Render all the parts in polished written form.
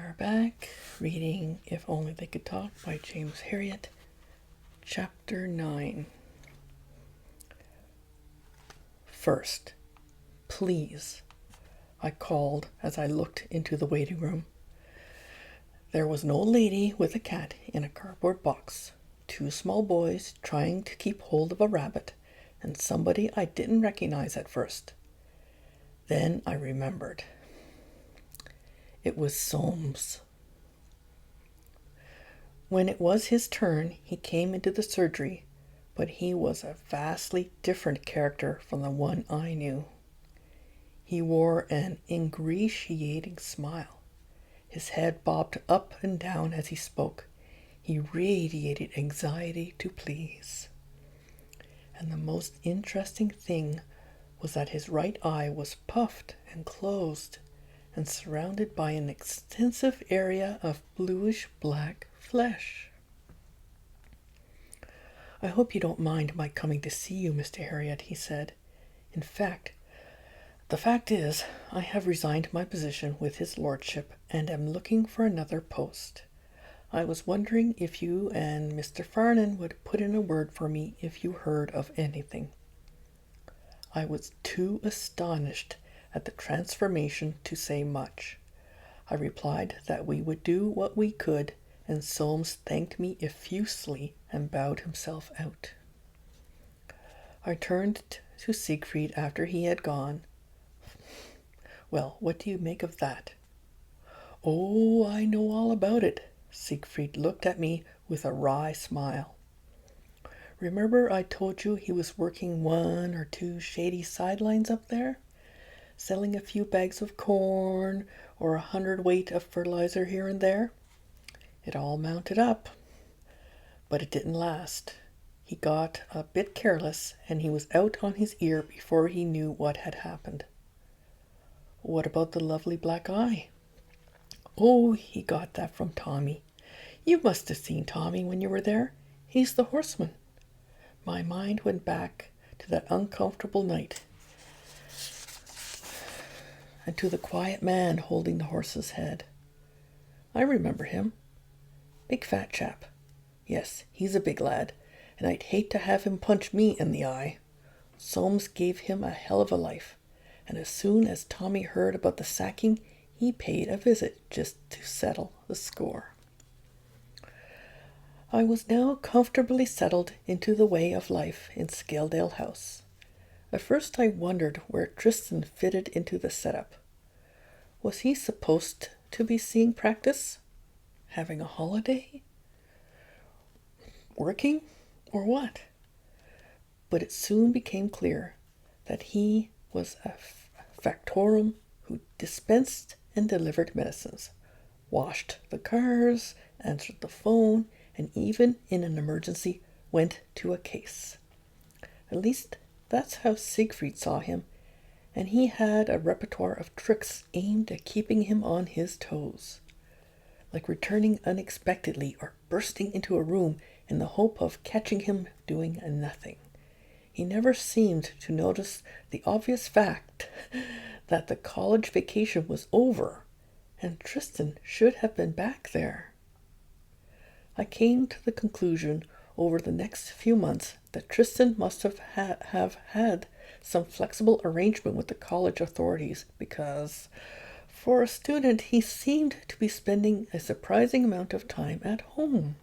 are back reading If Only They Could Talk by James Herriot, Chapter 9. First, please, I called as I looked into the waiting room. There was an old lady with a cat in a cardboard box, two small boys trying to keep hold of a rabbit, and somebody I didn't recognize at first. Then I remembered. It was Soames. When it was his turn, he came into the surgery, but he was a vastly different character from the one I knew. He wore an ingratiating smile. His head bobbed up and down as he spoke. He radiated anxiety to please. And the most interesting thing was that his right eye was puffed and closed and surrounded by an extensive area of bluish-black flesh. "I hope you don't mind my coming to see you, Mr. Herriot," he said. "The fact is, I have resigned my position with his lordship and am looking for another post. I was wondering if you and Mr. Farnan would put in a word for me if you heard of anything." I was too astonished at the transformation to say much. I replied that we would do what we could, and Soames thanked me effusively and bowed himself out. I turned to Siegfried after he had gone. "Well, what do you make of that?" "Oh, I know all about it." Siegfried looked at me with a wry smile. "Remember I told you he was working one or two shady sidelines up there? Selling a few bags of corn or 100 weight of fertilizer here and there? It all mounted up, but it didn't last. He got a bit careless, and he was out on his ear before he knew what had happened." "What about the lovely black eye?" "Oh, he got that from Tommy. You must have seen Tommy when you were there. He's the horseman." My mind went back to that uncomfortable night, and to the quiet man holding the horse's head. "I remember him. Big fat chap. Yes, he's a big lad, and I'd hate to have him punch me in the eye. Soames gave him a hell of a life, and as soon as Tommy heard about the sacking, he paid a visit just to settle the score." I was now comfortably settled into the way of life in Scaledale House. At first I wondered where Tristan fitted into the setup. Was he supposed to be seeing practice? Having a holiday? Working? Or what? But it soon became clear that he was a factotum who dispensed and delivered medicines, washed the cars, answered the phone, and even in an emergency went to a case. At least that's how Siegfried saw him, and he had a repertoire of tricks aimed at keeping him on his toes, like returning unexpectedly or bursting into a room in the hope of catching him doing nothing. He never seemed to notice the obvious fact that the college vacation was over, and Tristan should have been back there. I came to the conclusion over the next few months that Tristan must have had some flexible arrangement with the college authorities, because for a student he seemed to be spending a surprising amount of time at home.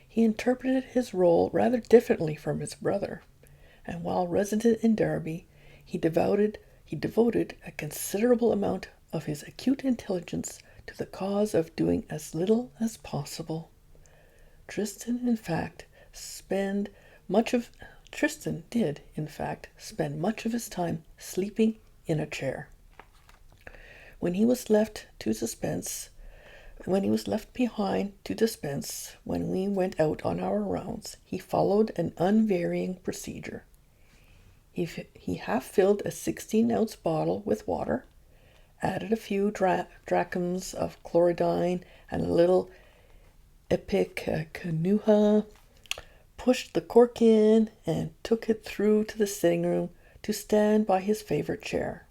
He interpreted his role rather differently from his brother, and while resident in Derby, he devoted a considerable amount of his acute intelligence to the cause of doing as little as possible. Tristan did, in fact, spend much of his time sleeping in a chair. When he was left behind to dispense, when we went out on our rounds, he followed an unvarying procedure. He half filled a 16-ounce bottle with water, added a few drachms of chlorodyne and a little ipecacuanha, pushed the cork in, and took it through to the sitting room to stand by his favorite chair.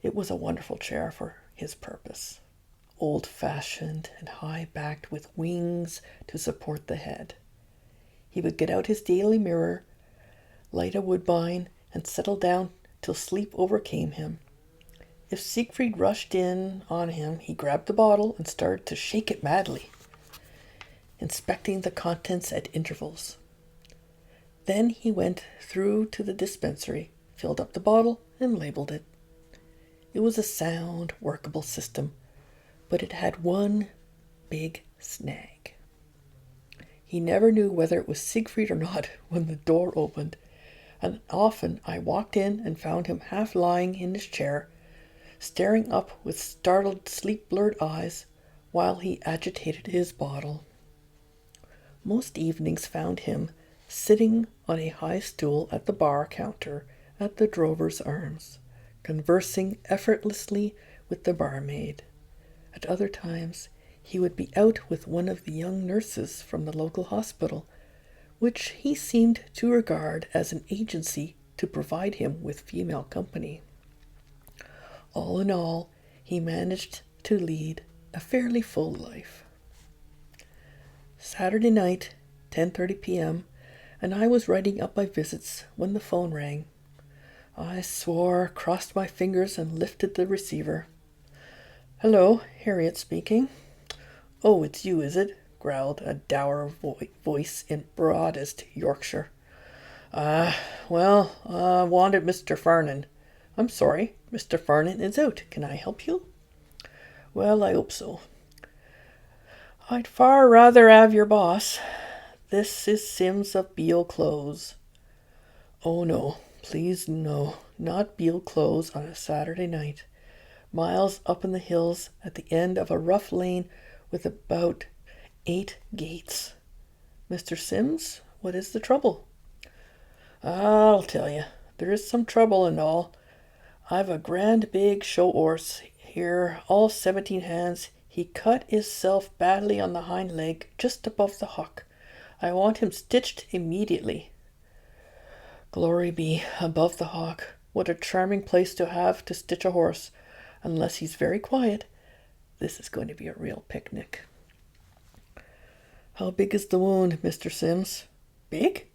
It was a wonderful chair, for his purpose. Old-fashioned and high-backed with wings to support the head. He would get out his daily mirror, light a woodbine, and settle down till sleep overcame him. If Siegfried rushed in on him, he grabbed the bottle and started to shake it madly, inspecting the contents at intervals. Then he went through to the dispensary, filled up the bottle, and labeled it. It was a sound, workable system, but it had one big snag. He never knew whether it was Siegfried or not when the door opened, and often I walked in and found him half lying in his chair, staring up with startled, sleep-blurred eyes while he agitated his bottle. Most evenings found him sitting on a high stool at the bar counter at the Drover's Arms, conversing effortlessly with the barmaid. At other times, he would be out with one of the young nurses from the local hospital, which he seemed to regard as an agency to provide him with female company. All in all, he managed to lead a fairly full life. Saturday night, 10:30 p.m., and I was writing up my visits when the phone rang. I swore, crossed my fingers, and lifted the receiver. "Hello, Harriet speaking." "Oh, it's you, is it?" growled a dour voice in broadest Yorkshire. I wanted Mr. Farnan." "I'm sorry, Mr. Farnan is out. Can I help you?" "Well, I hope so." "I'd far rather have your boss. This is Sims of Beale Close." "Oh, no, please no, not Beale Close on a Saturday night. Miles up in the hills at the end of a rough lane with about 8 gates. Mr. Sims, what is the trouble?" "I'll tell you. There is some trouble and all. I've a grand big show 'orse here, all 17 hands. He cut hisself badly on the hind leg, just above the hock. I want him stitched immediately." Glory be, above the hock. What a charming place to have to stitch a horse, unless he's very quiet. This is going to be a real picnic. "How big is the wound, Mr. Sims?" "Big?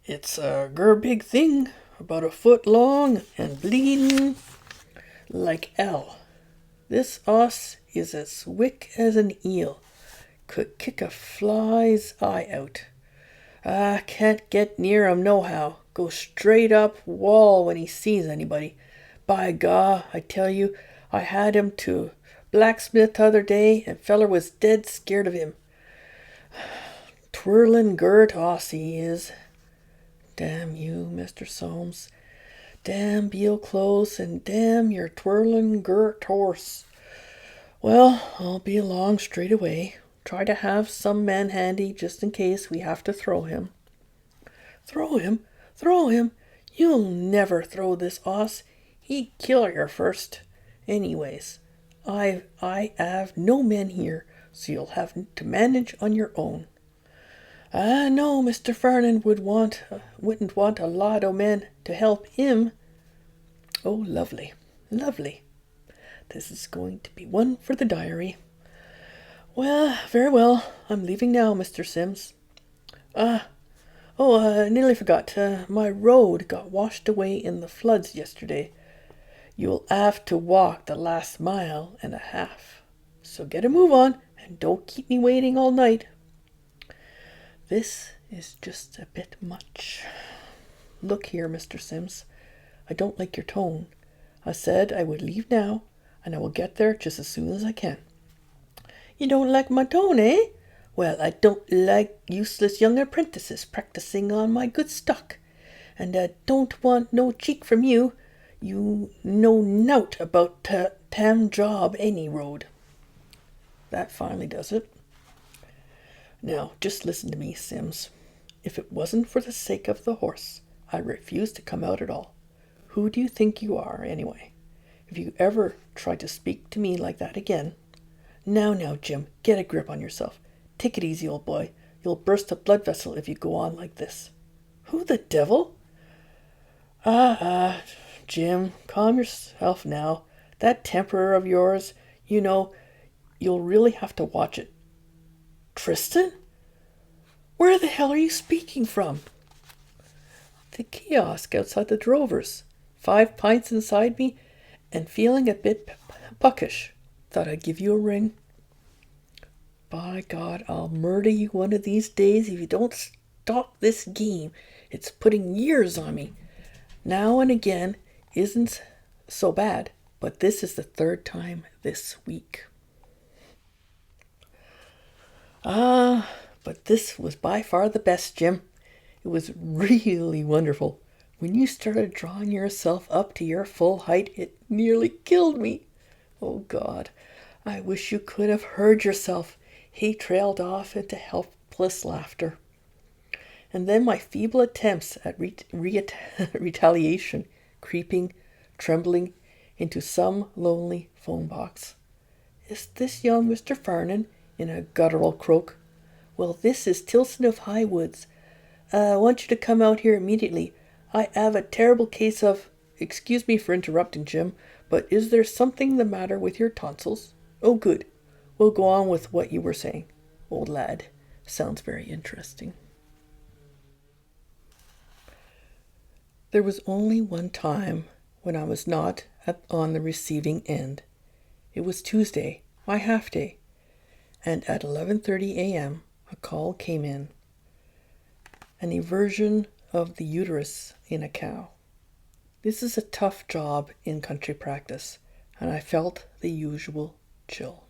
It's a big thing, about a foot long and bleeding like hell. This oss is as wick as an eel. Could kick a fly's eye out. I can't get near him nohow. Go straight up wall when he sees anybody. By God, I tell you, I had him to blacksmith t'other day, and feller was dead scared of him. Twirlin' girt oss he is. Damn you, Mr. Soames. Damn Beale Close, and damn your twirlin' girt horse. Well, I'll be along straight away. Try to have some man handy just in case we have to throw him." "Throw him? Throw him? You'll never throw this oss. He'd kill yer first. Anyways, I have no men here, so you'll have to manage on your own." "I know Mr. Farnan wouldn't want a lot o' men to help him." "Oh, lovely, lovely. This is going to be one for the diary. Well, very well. I'm leaving now, Mr. Sims. I nearly forgot. My road got washed away in the floods yesterday. You'll have to walk the last mile and a half. So get a move on, and don't keep me waiting all night." "This is just a bit much. Look here, Mr. Sims. I don't like your tone. I said I would leave now, and I will get there just as soon as I can." "You don't like my tone, eh? Well, I don't like useless young apprentices practicing on my good stock, and I don't want no cheek from you. You know nowt about tam job any road." That finally does it. Now, just listen to me, Sims. If it wasn't for the sake of the horse, I'd refuse to come out at all. Who do you think you are, anyway? If you ever try to speak to me like that again... Now, Jim, get a grip on yourself. Take it easy, old boy. You'll burst a blood vessel if you go on like this." "Who the devil?" Jim, calm yourself now. That temper of yours, you know, you'll really have to watch it. Tristan? Where the hell are you speaking from? The kiosk outside the Drovers. 5 pints inside me and feeling a bit puckish. Thought I'd give you a ring. By God, I'll murder you one of these days if you don't stop this game. It's putting years on me. Now and again isn't so bad, but this is the 3rd time this week. But this was by far the best, Jim. It was really wonderful. When you started drawing yourself up to your full height, it nearly killed me. Oh, God, I wish you could have heard yourself. He trailed off into helpless laughter. And then my feeble attempts at retaliation, creeping, trembling into some lonely phone box. Is this young Mr. Farnan? In a guttural croak. Well, this is Tilson of Highwoods. I want you to come out here immediately. I have a terrible case of... Excuse me for interrupting, Jim, but is there something the matter with your tonsils? Oh, good. We'll go on with what you were saying. Old lad. Sounds very interesting. There was only one time when I was not on the receiving end. It was Tuesday, my half-day, and at 11:30 a.m. a call came in. An eversion of the uterus in a cow. This is a tough job in country practice, and I felt the usual chill.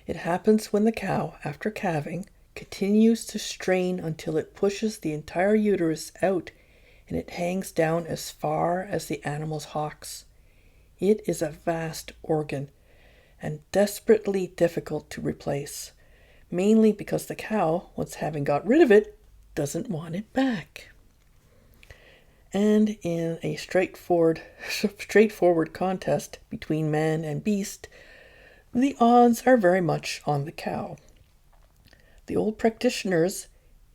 It happens when the cow, after calving, continues to strain until it pushes the entire uterus out and it hangs down as far as the animal's hocks. It is a vast organ and desperately difficult to replace, mainly because the cow, once having got rid of it, doesn't want it back. And in a straightforward contest between man and beast, the odds are very much on the cow. The old practitioners,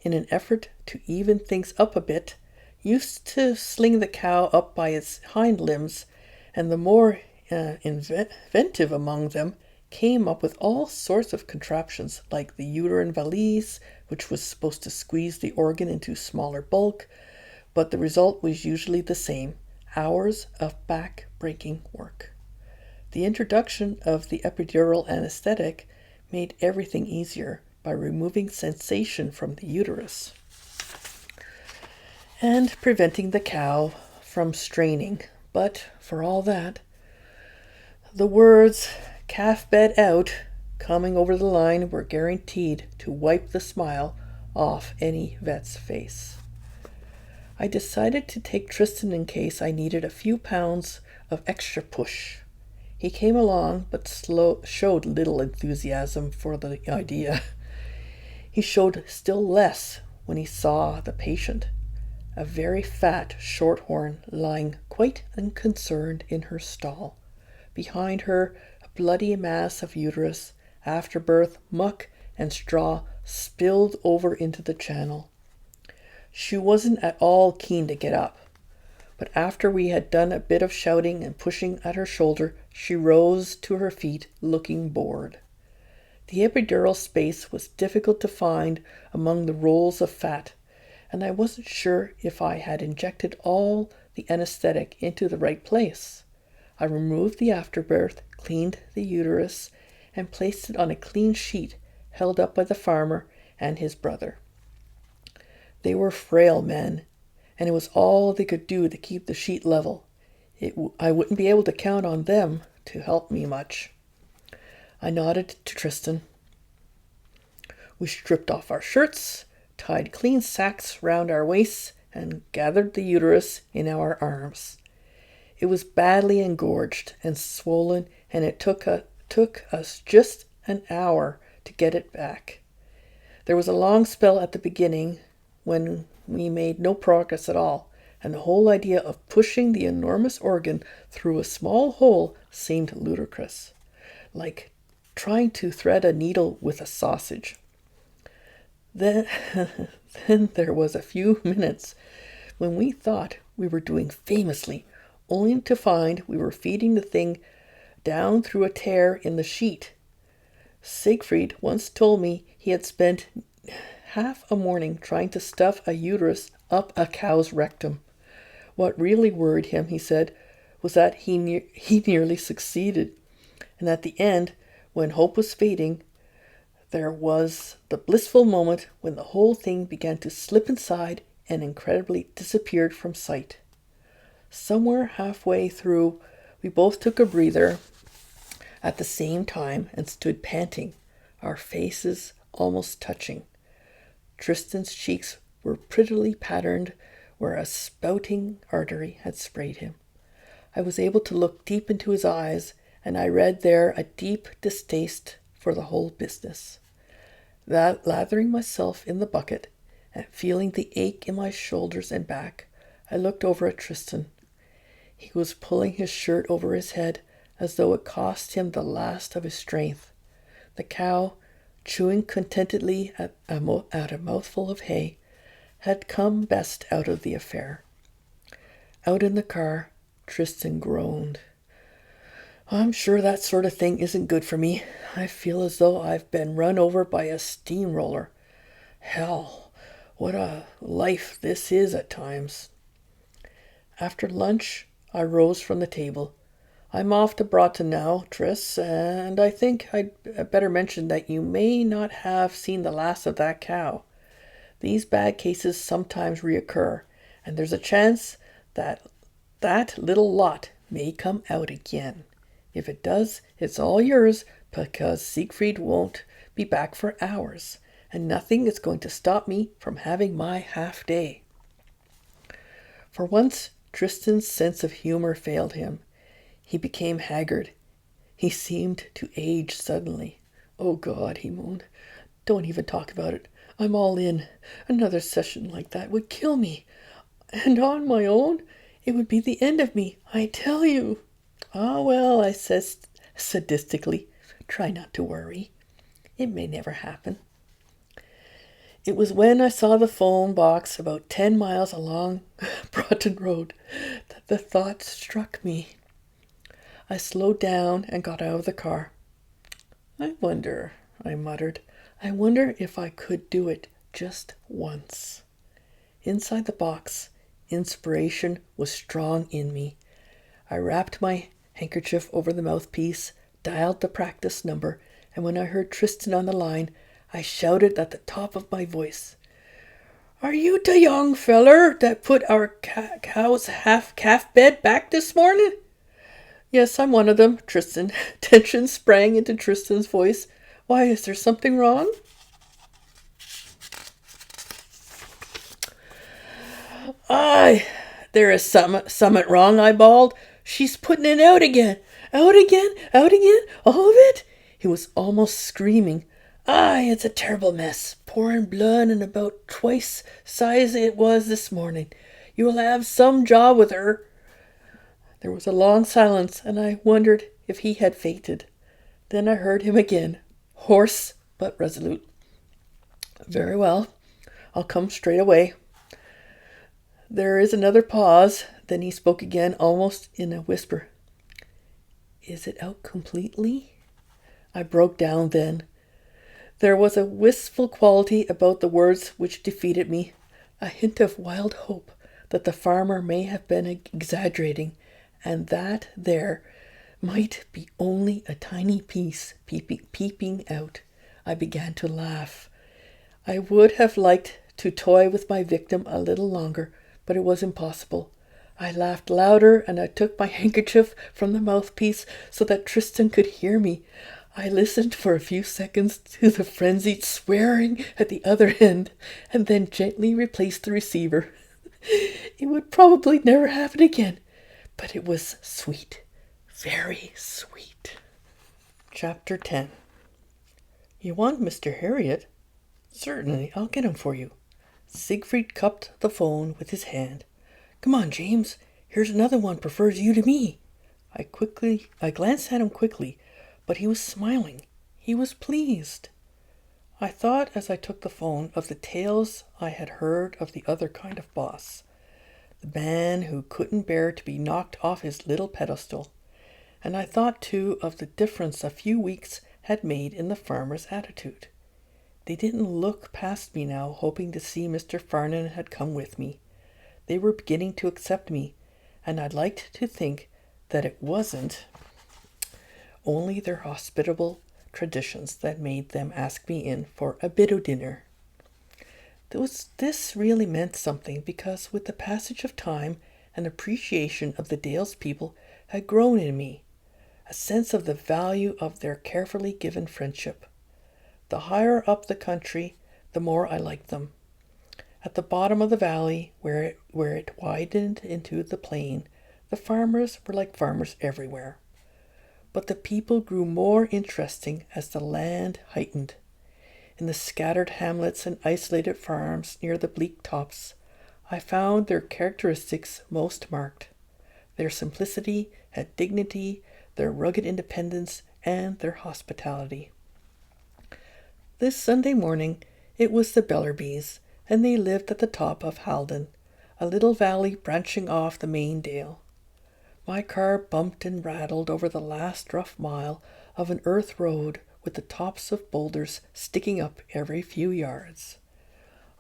in an effort to even things up a bit, used to sling the cow up by its hind limbs, and the more inventive among them came up with all sorts of contraptions, like the uterine valise, which was supposed to squeeze the organ into smaller bulk, but the result was usually the same: hours of back-breaking work. The introduction of the epidural anesthetic made everything easier by removing sensation from the uterus and preventing the cow from straining. But for all that, the words "calf bed out" coming over the line were guaranteed to wipe the smile off any vet's face. I decided to take Tristan in case I needed a few pounds of extra push. He came along, but showed little enthusiasm for the idea. He showed still less when he saw the patient, a very fat shorthorn lying quite unconcerned in her stall. Behind her, a bloody mass of uterus, afterbirth, muck, and straw spilled over into the channel. She wasn't at all keen to get up, but after we had done a bit of shouting and pushing at her shoulder, she rose to her feet, looking bored. The epidural space was difficult to find among the rolls of fat, and I wasn't sure if I had injected all the anesthetic into the right place. I removed the afterbirth, cleaned the uterus, and placed it on a clean sheet held up by the farmer and his brother. They were frail men, and it was all they could do to keep the sheet level. I wouldn't be able to count on them to help me much. I nodded to Tristan. We stripped off our shirts, tied clean sacks round our waists, and gathered the uterus in our arms. It was badly engorged and swollen, and it took us just an hour to get it back. There was a long spell at the beginning when we made no progress at all, and the whole idea of pushing the enormous organ through a small hole seemed ludicrous, like trying to thread a needle with a sausage. Then there was a few minutes when we thought we were doing famously, only to find we were feeding the thing down through a tear in the sheet. Siegfried once told me he had spent half a morning trying to stuff a uterus up a cow's rectum. What really worried him, he said, was that he nearly succeeded, and at the end, when hope was fading, there was the blissful moment when the whole thing began to slip inside and incredibly disappeared from sight. Somewhere halfway through, we both took a breather at the same time and stood panting, our faces almost touching. Tristan's cheeks were prettily patterned where a spouting artery had sprayed him. I was able to look deep into his eyes, and I read there a deep distaste for the whole business. Lathering myself in the bucket and feeling the ache in my shoulders and back, I looked over at Tristan. He was pulling his shirt over his head as though it cost him the last of his strength. The cow, chewing contentedly at a mouthful of hay, had come best out of the affair. Out in the car, Tristan groaned. I'm sure that sort of thing isn't good for me. I feel as though I've been run over by a steamroller. Hell, what a life this is at times. After lunch, I rose from the table. I'm off to Broughton now, Tris, and I think I'd better mention that you may not have seen the last of that cow. These bad cases sometimes reoccur, and there's a chance that that little lot may come out again. If it does, it's all yours, because Siegfried won't be back for hours, and nothing is going to stop me from having my half day. For once, Tristan's sense of humor failed him. He became haggard. He seemed to age suddenly. Oh God, he moaned. Don't even talk about it. I'm all in. Another session like that would kill me. And on my own, it would be the end of me, I tell you. Ah, well, I says sadistically, try not to worry. It may never happen. It was when I saw the phone box about 10 miles along Broughton Road that the thought struck me. I slowed down and got out of the car. I wonder, I muttered, I wonder if I could do it just once. Inside the box, inspiration was strong in me. I wrapped my handkerchief over the mouthpiece, dialed the practice number, and when I heard Tristan on the line, I shouted at the top of my voice, Are you the young feller that put our cow's half-calf bed back this morning? Yes, I'm one of them, Tristan. Tension sprang into Tristan's voice. Why, is there something wrong? Aye, there is somewhat wrong, I bawled. She's putting it out again. Out again? Out again? All of it? He was almost screaming. Aye, it's a terrible mess. Pouring blood and about twice size it was this morning. You'll have some job with her. There was a long silence, and I wondered if he had fainted. Then I heard him again, hoarse but resolute. Very well, I'll come straight away. There is another pause. Then he spoke again, almost in a whisper. Is it out completely? I broke down then. There was a wistful quality about the words which defeated me, a hint of wild hope that the farmer may have been exaggerating, and that there might be only a tiny piece peeping out. I began to laugh. I would have liked to toy with my victim a little longer, but it was impossible. I laughed louder, and I took my handkerchief from the mouthpiece so that Tristan could hear me. I listened for a few seconds to the frenzied swearing at the other end, and then gently replaced the receiver. It would probably never happen again, but it was sweet, very sweet. Chapter 10. You want Mr. Harriot? Certainly, I'll get him for you. Siegfried cupped the phone with his hand. Come on, James. Here's another one prefers you to me. I glanced at him quickly, but he was smiling. He was pleased. I thought as I took the phone of the tales I had heard of the other kind of boss. the man who couldn't bear to be knocked off his little pedestal. And I thought, too, of the difference a few weeks had made in the farmer's attitude. They didn't look past me now, hoping to see Mr. Farnan had come with me. They were beginning to accept me, and I liked to think that it wasn't only their hospitable traditions that made them ask me in for a bit of dinner. This really meant something, because with the passage of time, an appreciation of the Dales people had grown in me, a sense of the value of their carefully given friendship. The higher up the country, the more I liked them. At the bottom of the valley, where it widened into the plain, the farmers were like farmers everywhere. But the people grew more interesting as the land heightened. In the scattered hamlets and isolated farms near the bleak tops, I found their characteristics most marked. Their simplicity had dignity, their rugged independence, and their hospitality. This Sunday morning, it was the Bellerbys, and they lived at the top of Haldon, a little valley branching off the main dale. My car bumped and rattled over the last rough mile of an earth road with the tops of boulders sticking up every few yards.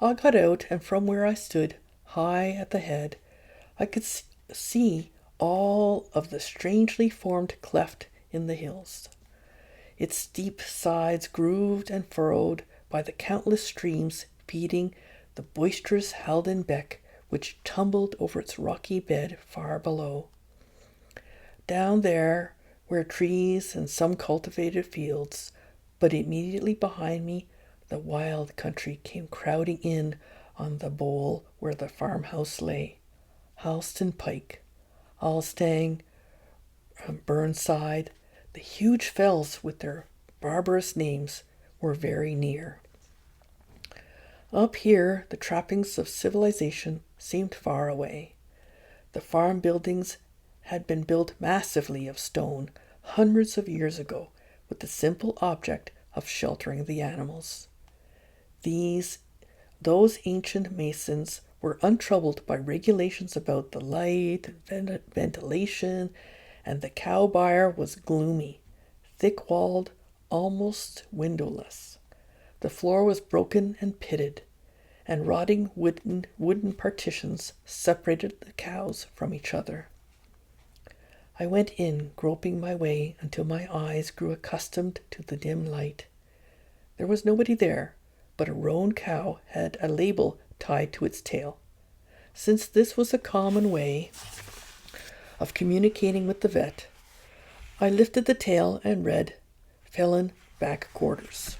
I got out, and from where I stood, high at the head, I could see all of the strangely formed cleft in the hills, its steep sides grooved and furrowed by the countless streams feeding the boisterous Haldon Beck, which tumbled over its rocky bed far below. Down there were trees and some cultivated fields, but immediately behind me the wild country came crowding in on the bowl where the farmhouse lay. Halston Pike, Alstang, Burnside, the huge fells with their barbarous names were very near. Up here, the trappings of civilization seemed far away. The farm buildings had been built massively of stone hundreds of years ago, with the simple object of sheltering the animals. Those ancient masons were untroubled by regulations about the light and ventilation, and the cow byre was gloomy, thick-walled, almost windowless. The floor was broken and pitted, and rotting wooden partitions separated the cows from each other. I went in, groping my way until my eyes grew accustomed to the dim light. There was nobody there, but a roan cow had a label tied to its tail. Since this was a common way of communicating with the vet, I lifted the tail and read, "Felon back quarters."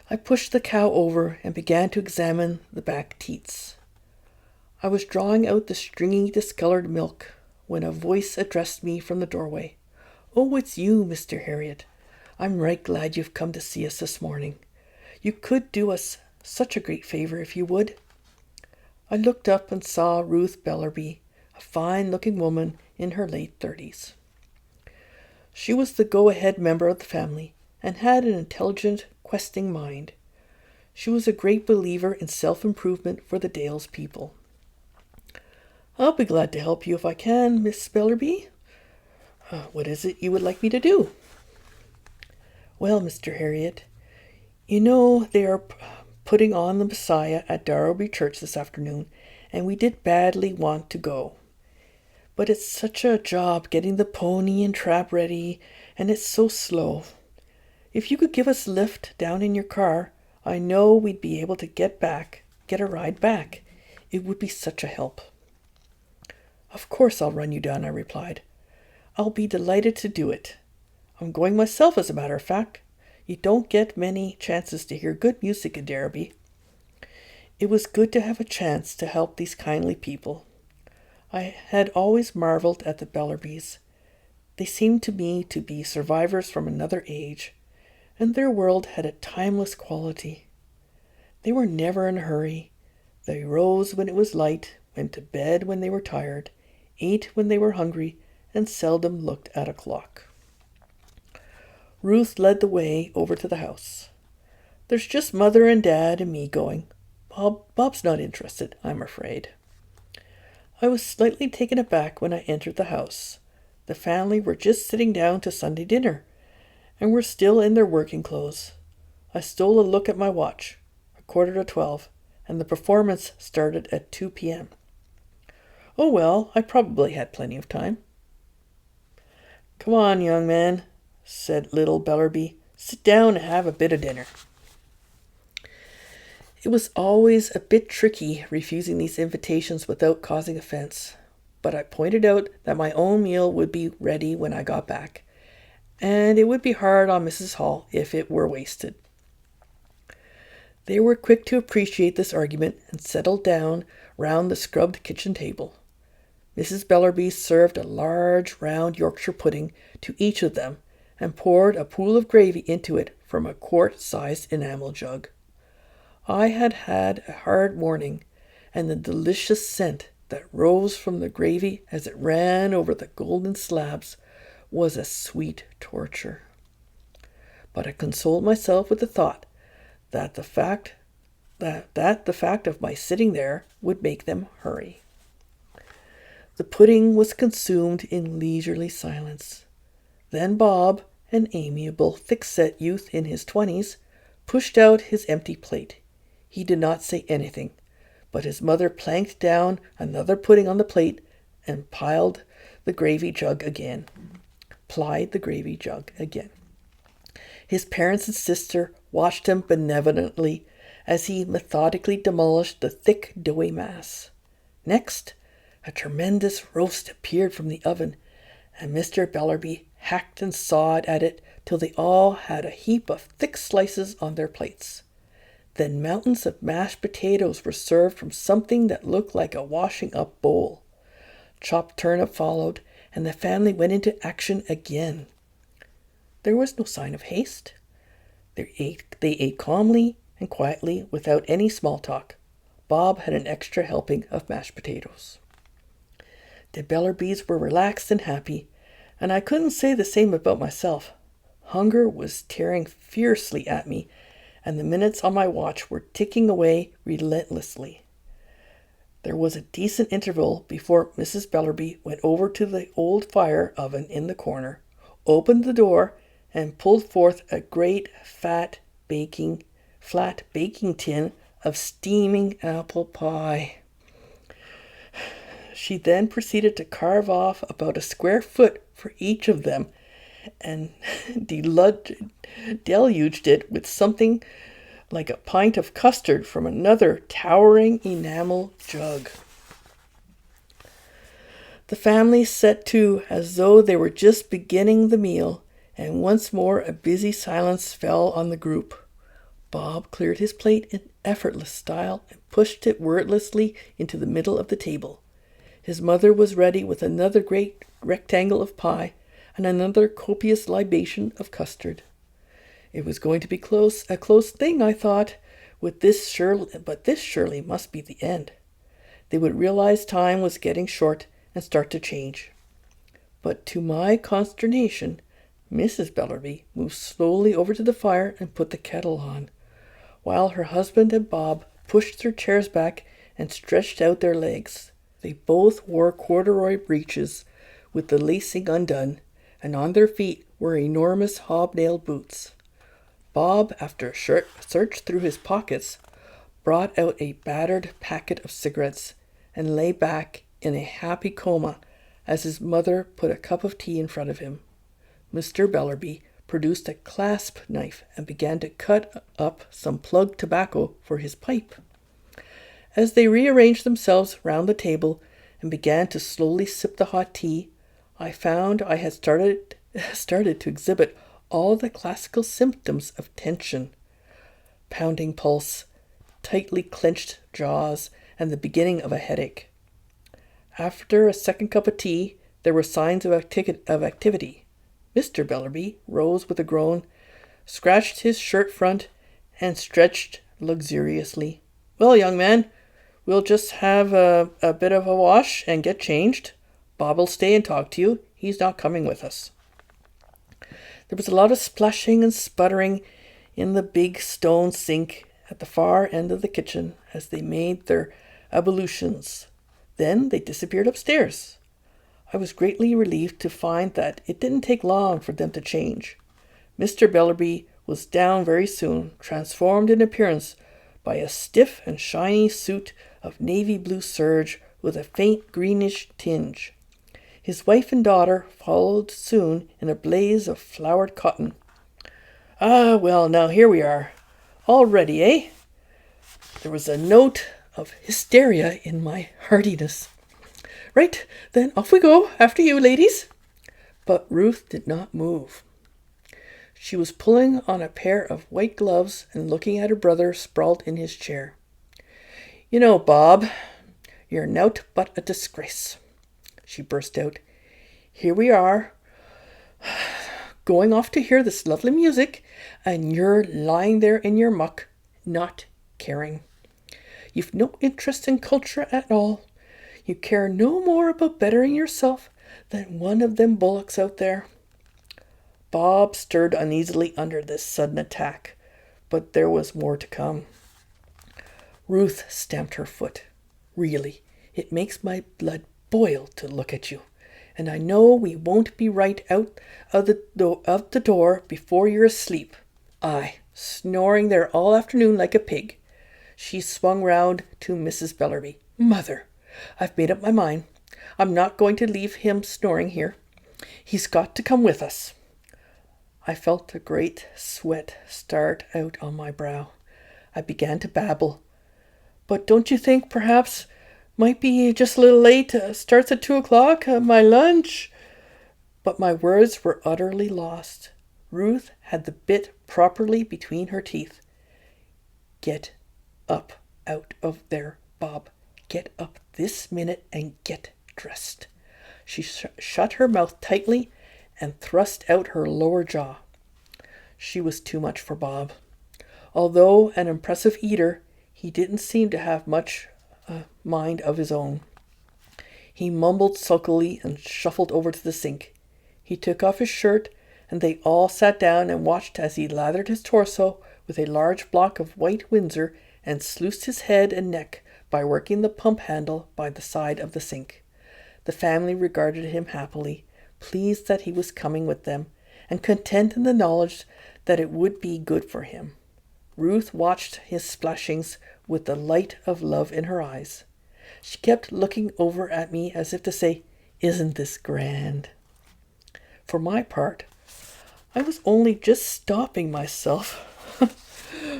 I pushed the cow over and began to examine the back teats. I was drawing out the stringy, discolored milk when a voice addressed me from the doorway. "Oh, it's you, Mr. Harriet. I'm right glad you've come to see us this morning. You could do us such a great favor if you would." I looked up and saw Ruth Bellerby, a fine-looking woman in her late 30s. She was the go-ahead member of the family and had an intelligent, questing mind. She was a great believer in self-improvement for the Dales people. "I'll be glad to help you if I can, Miss Bellerby. What is it you would like me to do?" "Well, Mr. Harriet, you know they are putting on the Messiah at Darrowby Church this afternoon, and we did badly want to go. But it's such a job getting the pony and trap ready, and it's so slow. If you could give us a lift down in your car, I know we'd be able to get a ride back. It would be such a help." "Of course I'll run you down," I replied. "I'll be delighted to do it. I'm going myself, as a matter of fact. You don't get many chances to hear good music in Darrowby." It was good to have a chance to help these kindly people. I had always marveled at the Bellerbys. They seemed to me to be survivors from another age, and their world had a timeless quality. They were never in a hurry. They rose when it was light, went to bed when they were tired, ate when they were hungry, and seldom looked at a clock. Ruth led the way over to the house. "There's just Mother and Dad and me going. Bob's not interested, I'm afraid." I was slightly taken aback when I entered the house. The family were just sitting down to Sunday dinner, and were still in their working clothes. I stole a look at my watch, 11:45, and the performance started at 2 p.m. Oh well, I probably had plenty of time. "Come on, young man," said little Bellerby. "Sit down and have a bit of dinner." It was always a bit tricky refusing these invitations without causing offense, but I pointed out that my own meal would be ready when I got back, and it would be hard on Mrs. Hall if it were wasted. They were quick to appreciate this argument and settled down round the scrubbed kitchen table. Mrs. Bellerby served a large round Yorkshire pudding to each of them and poured a pool of gravy into it from a quart-sized enamel jug. I had had a hard morning, and the delicious scent that rose from the gravy as it ran over the golden slabs was a sweet torture. But I consoled myself with the thought that the fact of my sitting there would make them hurry. The pudding was consumed in leisurely silence. Then Bob, an amiable, thick-set youth in his 20s, pushed out his empty plate. He did not say anything, but his mother planked down another pudding on the plate and plied the gravy jug again. His parents and sister watched him benevolently as he methodically demolished the thick, doughy mass. Next, a tremendous roast appeared from the oven, and Mr. Bellerby hacked and sawed at it till they all had a heap of thick slices on their plates. Then mountains of mashed potatoes were served from something that looked like a washing-up bowl. Chopped turnip followed, and the family went into action again. There was no sign of haste. They ate calmly and quietly without any small talk. Bob had an extra helping of mashed potatoes. The Bellerbys were relaxed and happy, and I couldn't say the same about myself. Hunger was tearing fiercely at me, and the minutes on my watch were ticking away relentlessly. There was a decent interval before Mrs. Bellerby went over to the old fire oven in the corner, opened the door, and pulled forth a great flat baking tin of steaming apple pie. She then proceeded to carve off about a square foot for each of them and deluged it with something like a pint of custard from another towering enamel jug. The family set to as though they were just beginning the meal, and once more a busy silence fell on the group. Bob cleared his plate in effortless style and pushed it wordlessly into the middle of the table. His mother was ready with another great rectangle of pie and another copious libation of custard. It was going to be a close thing, I thought, but this surely must be the end. They would realize time was getting short and start to change. But to my consternation, Mrs. Bellerby moved slowly over to the fire and put the kettle on, while her husband and Bob pushed their chairs back and stretched out their legs. They both wore corduroy breeches with the lacing undone, and on their feet were enormous hobnailed boots. Bob, after a search through his pockets, brought out a battered packet of cigarettes and lay back in a happy coma as his mother put a cup of tea in front of him. Mr. Bellerby produced a clasp knife and began to cut up some plug tobacco for his pipe. As they rearranged themselves round the table and began to slowly sip the hot tea, I found I had started to exhibit all the classical symptoms of tension: pounding pulse, tightly clenched jaws, and the beginning of a headache. After a second cup of tea, there were signs of activity. Mr. Bellerby rose with a groan, scratched his shirt front, and stretched luxuriously. "Well, young man, we'll just have a bit of a wash and get changed. Bob'll stay and talk to you. He's not coming with us." There was a lot of splashing and sputtering in the big stone sink at the far end of the kitchen as they made their ablutions. Then they disappeared upstairs. I was greatly relieved to find that it didn't take long for them to change. Mr. Bellerby was down very soon, transformed in appearance by a stiff and shiny suit of navy blue serge with a faint greenish tinge. His wife and daughter followed soon in a blaze of flowered cotton. "Ah, well, now here we are. All ready, eh?" There was a note of hysteria in my heartiness. "Right, then off we go, after you, ladies." But Ruth did not move. She was pulling on a pair of white gloves and looking at her brother sprawled in his chair. "You know, Bob, you're nowt but a disgrace," she burst out. "Here we are, going off to hear this lovely music, and you're lying there in your muck, not caring. You've no interest in culture at all. You care no more about bettering yourself than one of them bullocks out there." Bob stirred uneasily under this sudden attack, but there was more to come. Ruth stamped her foot. "Really, it makes my blood boil to look at you, and I know we won't be right out of the door before you're asleep. Aye, snoring there all afternoon like a pig." She swung round to Mrs. Bellerby. "Mother, I've made up my mind. I'm not going to leave him snoring here. He's got to come with us." I felt a great sweat start out on my brow. I began to babble. "But don't you think perhaps might be just a little late? Starts at 2 o'clock. My lunch." But my words were utterly lost. Ruth had the bit properly between her teeth. "Get up out of there, Bob. Get up this minute and get dressed." She shut her mouth tightly and thrust out her lower jaw. She was too much for Bob. Although an impressive eater, he didn't seem to have much mind of his own. He mumbled sulkily and shuffled over to the sink. He took off his shirt, and they all sat down and watched as he lathered his torso with a large block of white Windsor and sluiced his head and neck by working the pump handle by the side of the sink. The family regarded him happily, pleased that he was coming with them, and content in the knowledge that it would be good for him. Ruth watched his splashings with the light of love in her eyes. She kept looking over at me as if to say, "Isn't this grand?" For my part, I was only just stopping myself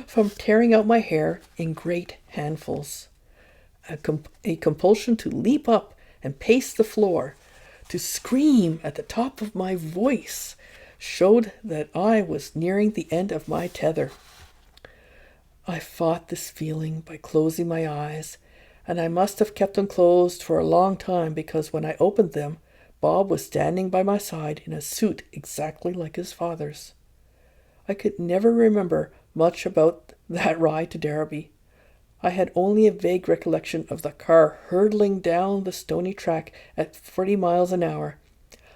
from tearing out my hair in great handfuls. A compulsion to leap up and pace the floor, to scream at the top of my voice, showed that I was nearing the end of my tether. I fought this feeling by closing my eyes, and I must have kept them closed for a long time, because when I opened them, Bob was standing by my side in a suit exactly like his father's. I could never remember much about that ride to Derby. I had only a vague recollection of the car hurtling down the stony track at 40 miles an hour,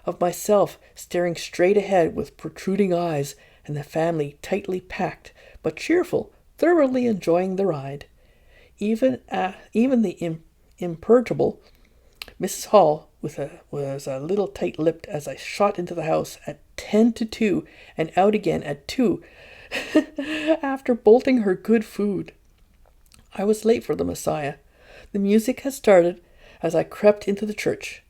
of myself staring straight ahead with protruding eyes, and the family tightly packed, but cheerful, thoroughly enjoying the ride. Even the imperturbable Mrs. Hall was a little tight-lipped as I shot into the house at 10 to 2 and out again at 2 after bolting her good food. I was late for the Messiah. The music had started as I crept into the church,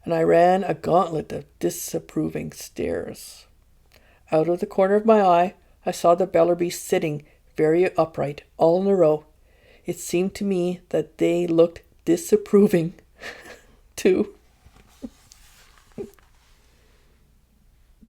and I ran a gauntlet of disapproving stares. Out of the corner of my eye, I saw the Bellerbys sitting very upright, all in a row. It seemed to me that they looked disapproving, too.